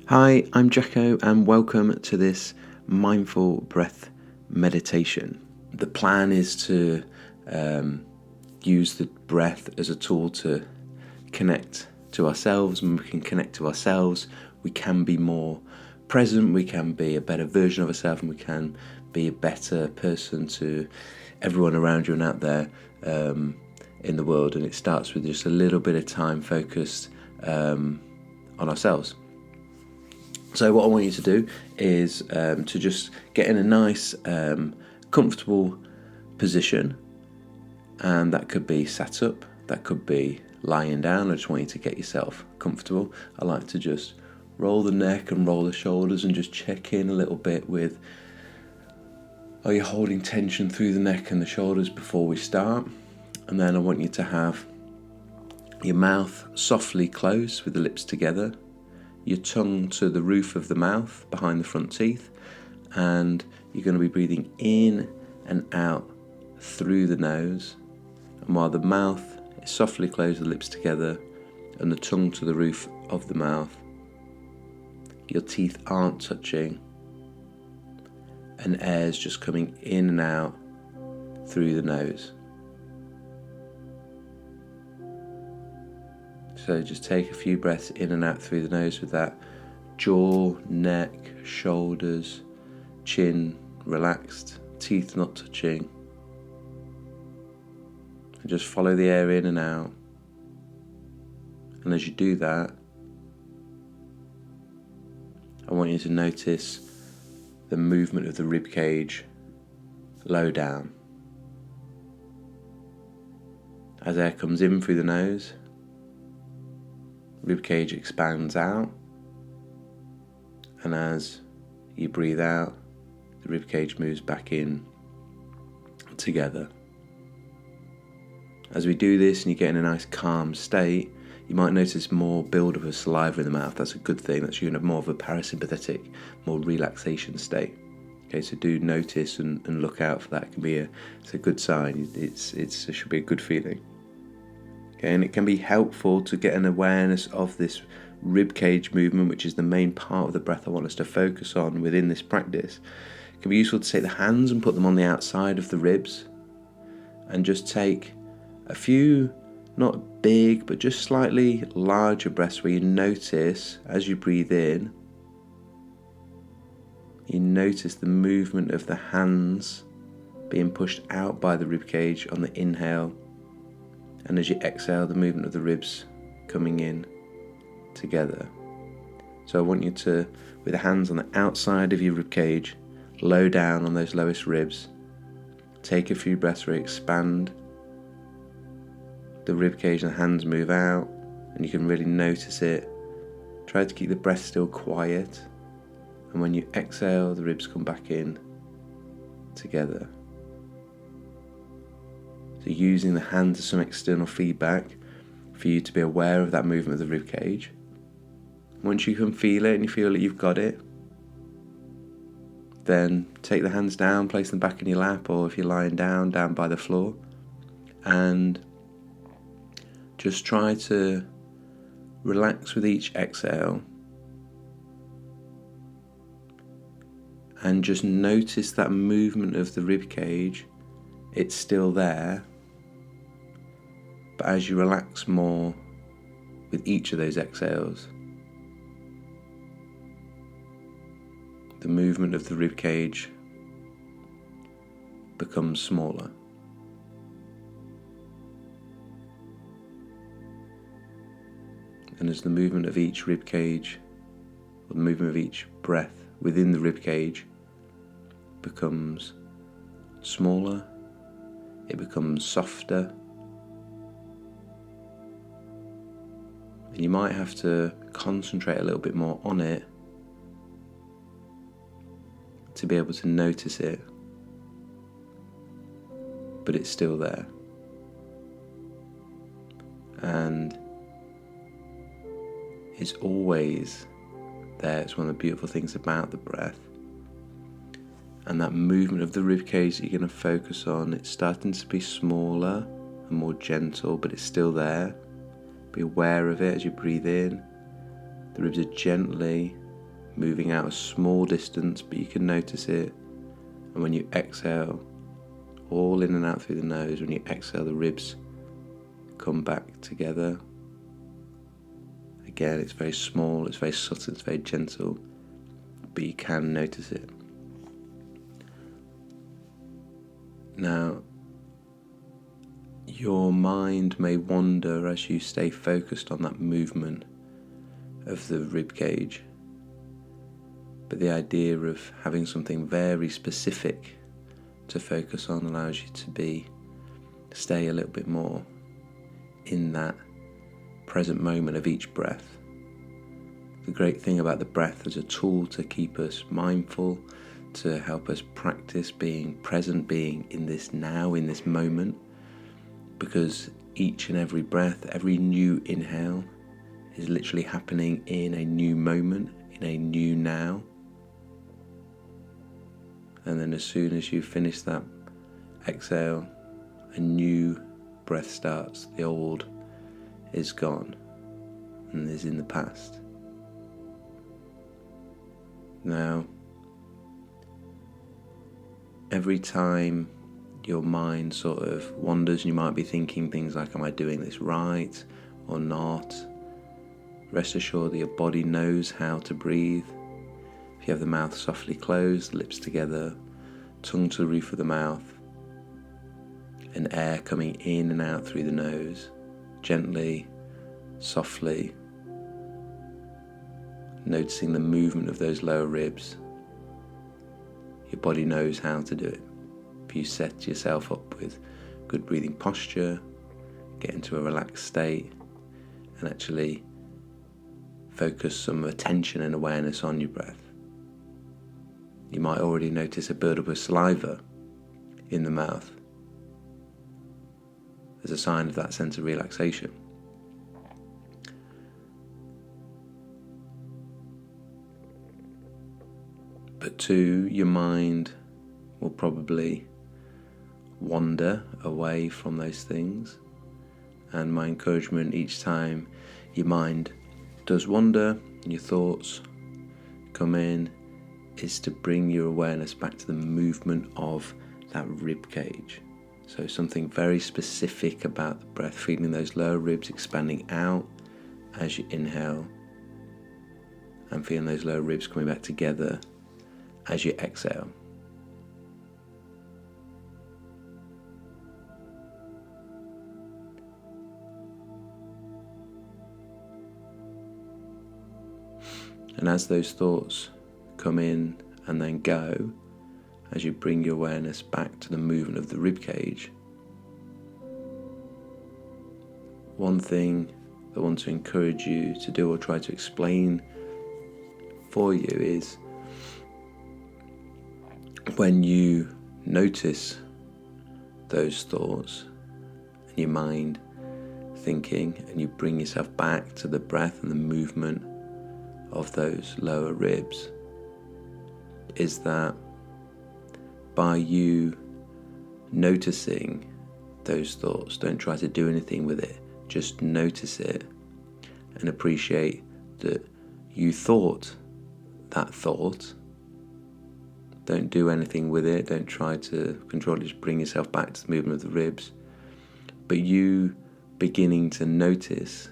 Hi, I'm Jacko, and welcome to this mindful breath meditation. The plan is to use the breath as a tool to connect to ourselves. When we can connect to ourselves, we can be more present, we can be a better version of ourselves, and we can be a better person to everyone around you and out there in the world. And it starts with just a little bit of time focused on ourselves. So what I want you to do is to just get in a nice, comfortable position, and that could be sat up, that could be lying down. I just want you to get yourself comfortable. I like to just roll the neck and roll the shoulders and just check in a little bit with, are you holding tension through the neck and the shoulders before we start? And then I want you to have your mouth softly closed with the lips together, your tongue to the roof of the mouth behind the front teeth, and you're going to be breathing in and out through the nose. And while the mouth is softly closed, the lips together, and the tongue to the roof of the mouth, your teeth aren't touching, and air's just coming in and out through the nose. So just take a few breaths in and out through the nose with that jaw, neck, shoulders, chin relaxed, teeth not touching. And just follow the air in and out. And as you do that, I want you to notice the movement of the rib cage low down. As air comes in through the nose, rib cage expands out, and as you breathe out, the rib cage moves back in together. As we do this and you get in a nice calm state, you might notice more build-up of saliva in the mouth. That's a good thing. That's you in more of a parasympathetic, more relaxation state. Okay, so do notice and look out for that. It's a good sign. It should be a good feeling. Okay, and it can be helpful to get an awareness of this rib cage movement, which is the main part of the breath I want us to focus on within this practice. It can be useful to take the hands and put them on the outside of the ribs and just take a few, not big, but just slightly larger breaths where you notice as you breathe in, you notice the movement of the hands being pushed out by the rib cage on the inhale, and as you exhale, the movement of the ribs coming in together. So I want you to, with the hands on the outside of your rib cage, low down on those lowest ribs, take a few breaths where you expand the rib cage and the hands move out, and you can really notice it. Try to keep the breath still quiet, and when you exhale, the ribs come back in together. So using the hands as some external feedback for you to be aware of that movement of the rib cage. Once you can feel it and you feel that you've got it, then take the hands down, place them back in your lap, or if you're lying down by the floor, and just try to relax with each exhale and just notice that movement of the rib cage. It's still there, but as you relax more with each of those exhales, the movement of the rib cage becomes smaller. And as the movement of each rib cage, or the movement of each breath within the rib cage becomes smaller, it becomes softer, and you might have to concentrate a little bit more on it to be able to notice it, but it's still there. And it's always there. It's one of the beautiful things about the breath. And that movement of the rib cage that you're going to focus on, it's starting to be smaller and more gentle, but it's still there. Be aware of it as you breathe in. The ribs are gently moving out a small distance, but you can notice it. And when you exhale, all in and out through the nose, when you exhale, the ribs come back together. Again, it's very small, it's very subtle, it's very gentle, but you can notice it. Now, your mind may wander as you stay focused on that movement of the rib cage, but the idea of having something very specific to focus on allows you to stay a little bit more in that present moment of each breath. The great thing about the breath as a tool to keep us mindful, to help us practice being present, being in this now, in this moment, because each and every breath, every new inhale is literally happening in a new moment, in a new now. And then as soon as you finish that exhale, a new breath starts. The old is gone and is in the past. Now, every time your mind sort of wanders, and you might be thinking things like, am I doing this right or not? Rest assured that your body knows how to breathe. If you have the mouth softly closed, lips together, tongue to the roof of the mouth, and air coming in and out through the nose, gently, softly, noticing the movement of those lower ribs. Your body knows how to do it. If you set yourself up with good breathing posture, get into a relaxed state, and actually focus some attention and awareness on your breath. You might already notice a buildup of saliva in the mouth as a sign of that sense of relaxation. But two, your mind will probably wander away from those things. And my encouragement each time your mind does wander and your thoughts come in is to bring your awareness back to the movement of that rib cage. So something very specific about the breath, feeling those lower ribs expanding out as you inhale, and feeling those lower ribs coming back together as you exhale. And as those thoughts come in and then go, as you bring your awareness back to the movement of the rib cage, one thing I want to encourage you to do or try to explain for you is, when you notice those thoughts and your mind thinking, and you bring yourself back to the breath and the movement of those lower ribs, is that by you noticing those thoughts, don't try to do anything with it, just notice it and appreciate that you thought that thought. Don't do anything with it, don't try to control it, just bring yourself back to the movement of the ribs. But you beginning to notice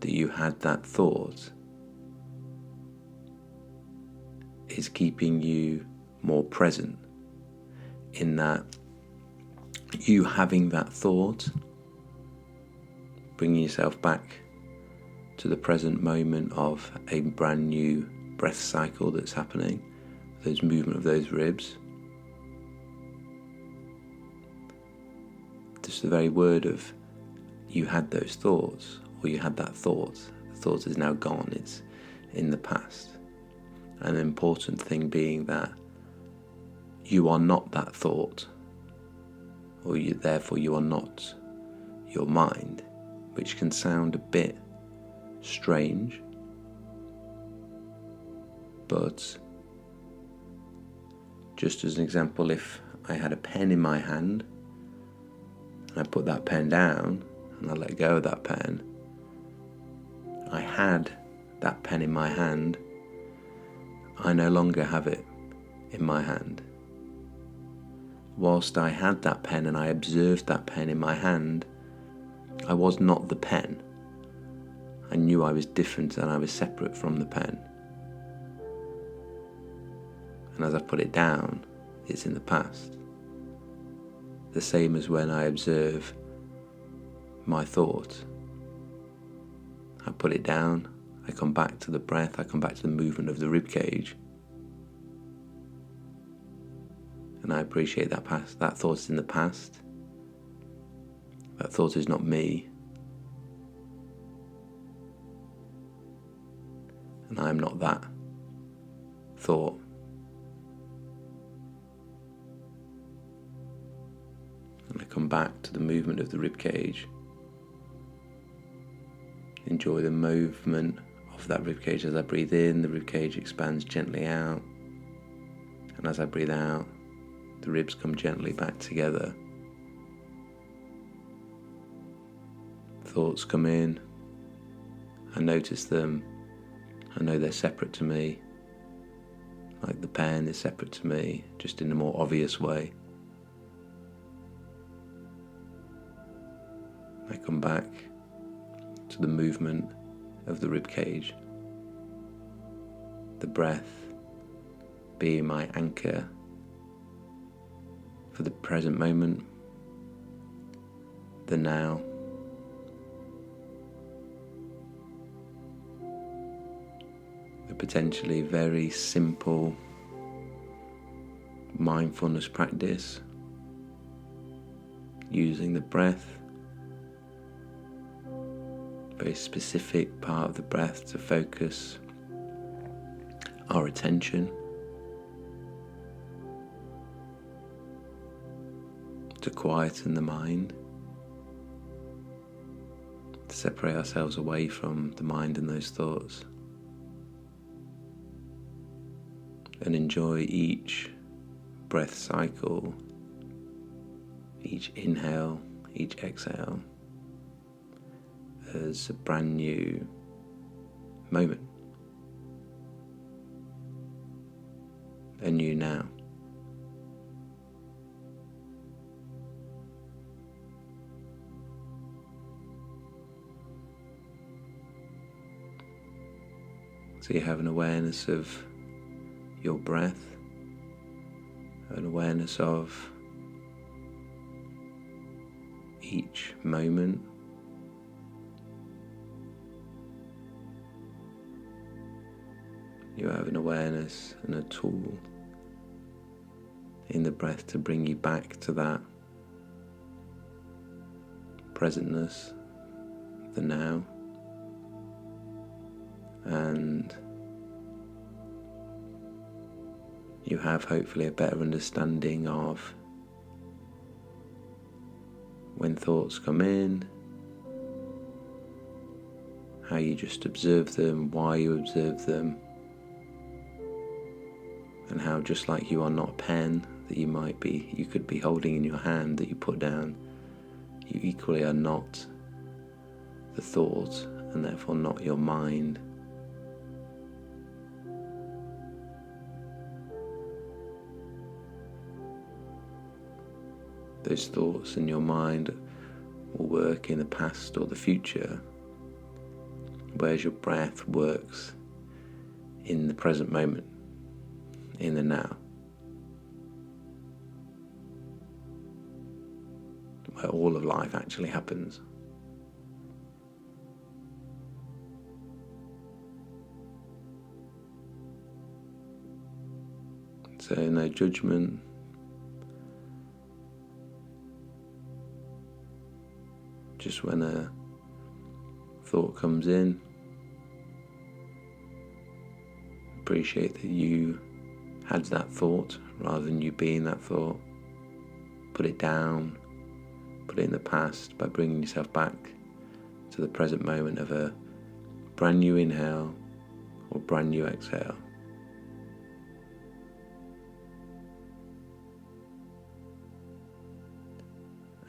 that you had that thought is keeping you more present, in that you having that thought, bringing yourself back to the present moment of a brand new breath cycle that's happening, those movement of those ribs. Just the very word of you had those thoughts, or you had that thought, the thought is now gone, it's in the past. An important thing being that you are not that thought, or therefore you are not your mind, which can sound a bit strange, but just as an example, if I had a pen in my hand and I put that pen down and I let go of that pen, I had that pen in my hand I no longer have it in my hand. Whilst I had that pen and I observed that pen in my hand, I was not the pen. I knew I was different and I was separate from the pen. And as I put it down, it's in the past. The same as when I observe my thought. I put it down, I come back to the breath, I come back to the movement of the rib cage, and I appreciate that past. That thought is in the past. That thought is not me. And I am not that thought. And I come back to the movement of the rib cage. Enjoy the movement of that rib cage. As I breathe in, the rib cage expands gently out. And as I breathe out, the ribs come gently back together. Thoughts come in. I notice them. I know they're separate to me. Like the pen is separate to me, just in a more obvious way. I come back to the movement of the rib cage, the breath being my anchor for the present moment, the now. A potentially very simple mindfulness practice using the breath, very specific part of the breath to focus our attention, to quieten the mind, to separate ourselves away from the mind and those thoughts, and enjoy each breath cycle, each inhale, each exhale as a brand new moment, a new now. So you have an awareness of your breath, an awareness of each moment. You have an awareness and a tool in the breath to bring you back to that presentness, the now, and you have hopefully a better understanding of when thoughts come in, how you just observe them, why you observe them, and how just like you are not a pen that you could be holding in your hand that you put down, you equally are not the thought and therefore not your mind. Those thoughts in your mind will work in the past or the future, whereas your breath works in the present moment, in the now, where all of life actually happens. So no judgment, just when a thought comes in, appreciate that you had that thought rather than you being that thought. Put it down, put it in the past by bringing yourself back to the present moment of a brand new inhale or brand new exhale.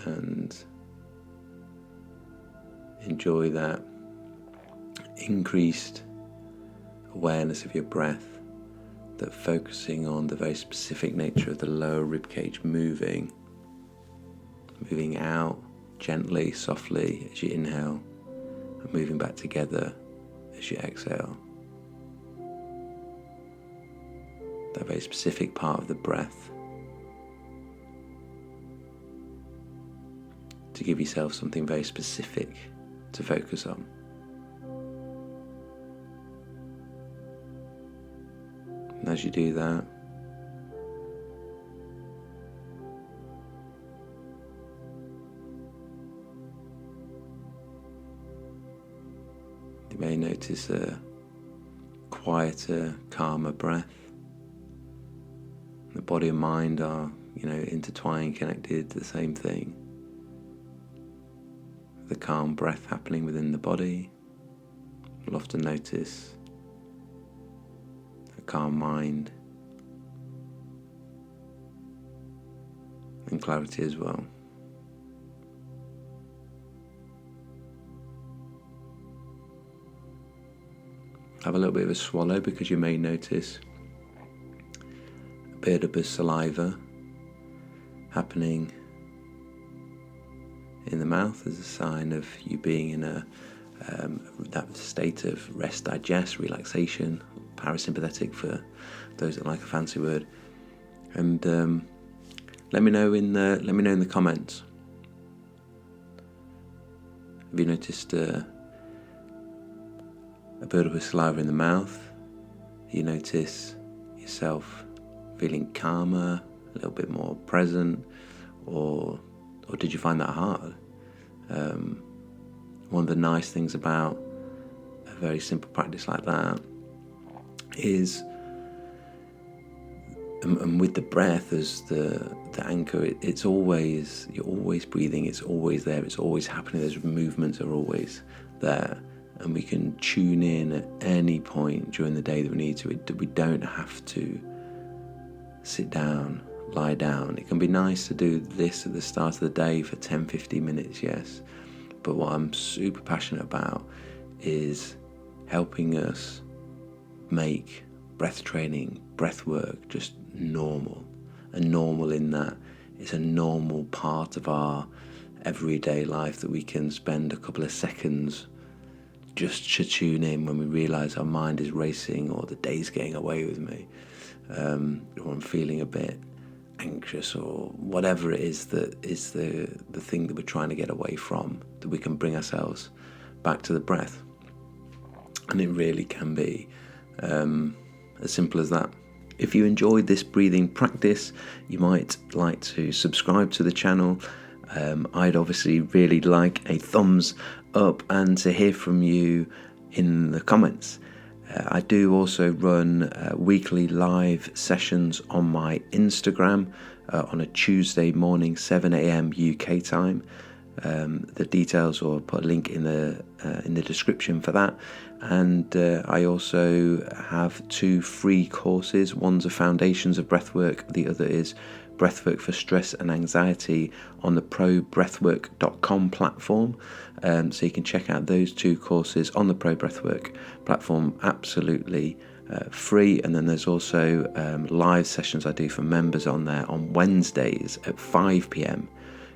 And enjoy that increased awareness of your breath that focusing on the very specific nature of the lower ribcage moving out gently, softly as you inhale, and moving back together as you exhale. That very specific part of the breath, to give yourself something very specific to focus on. And as you do that, you may notice a quieter, calmer breath. The body and mind are, intertwined, connected to the same thing. The calm breath happening within the body, you'll often notice a calm mind and clarity as well. Have a little bit of a swallow, because you may notice a bit of saliva happening in the mouth as a sign of you being in that state of rest, digest, relaxation, parasympathetic for those that like a fancy word. And let me know in the comments. Have you noticed a bit of saliva in the mouth? You notice yourself feeling calmer, a little bit more present, or did you find that hard? One of the nice things about a very simple practice like that is, and with the breath as the anchor, it's always, you're always breathing, it's always there, it's always happening, those movements are always there, and we can tune in at any point during the day that we need to. We don't have to sit down, lie down. It can be nice to do this at the start of the day for 10-15 minutes, yes, but what I'm super passionate about is helping us make breath training, breath work just normal. And normal in that it's a normal part of our everyday life, that we can spend a couple of seconds just to tune in when we realise our mind is racing, or the day's getting away with me, or I'm feeling a bit anxious, or whatever it is that is the thing that we're trying to get away from, that we can bring ourselves back to the breath. And it really can be as simple as that. If you enjoyed this breathing practice, you might like to subscribe to the channel. I'd obviously really like a thumbs up and to hear from you in the comments. I do also run weekly live sessions on my Instagram on a Tuesday morning, 7 a.m. UK time. The details, or put a link in the description for that. And I also have 2 free courses. One's a Foundations of Breathwork, the other is Breathwork for Stress and Anxiety on the probreathwork.com platform. So you can check out those 2 courses on the Pro Breathwork platform absolutely free. And then there's also live sessions I do for members on there on Wednesdays at 5 p.m.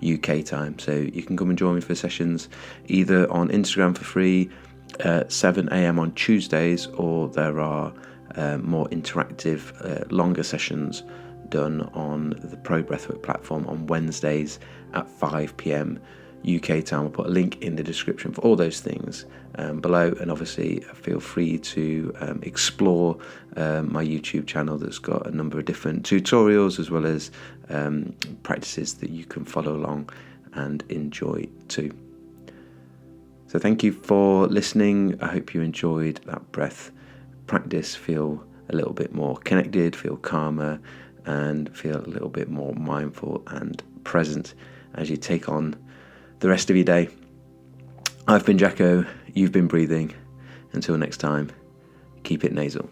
UK time. So you can come and join me for sessions either on Instagram for free, 7 a.m. on Tuesdays, or there are more interactive, longer sessions done on the Pro Breathwork platform on Wednesdays at 5 p.m. UK time. I'll put a link in the description for all those things below, and obviously feel free to explore my YouTube channel that's got a number of different tutorials as well as practices that you can follow along and enjoy too. So thank you for listening. I hope you enjoyed that breath practice. Feel a little bit more connected, feel calmer, and feel a little bit more mindful and present as you take on the rest of your day. I've been Jacko, you've been breathing. Until next time, keep it nasal.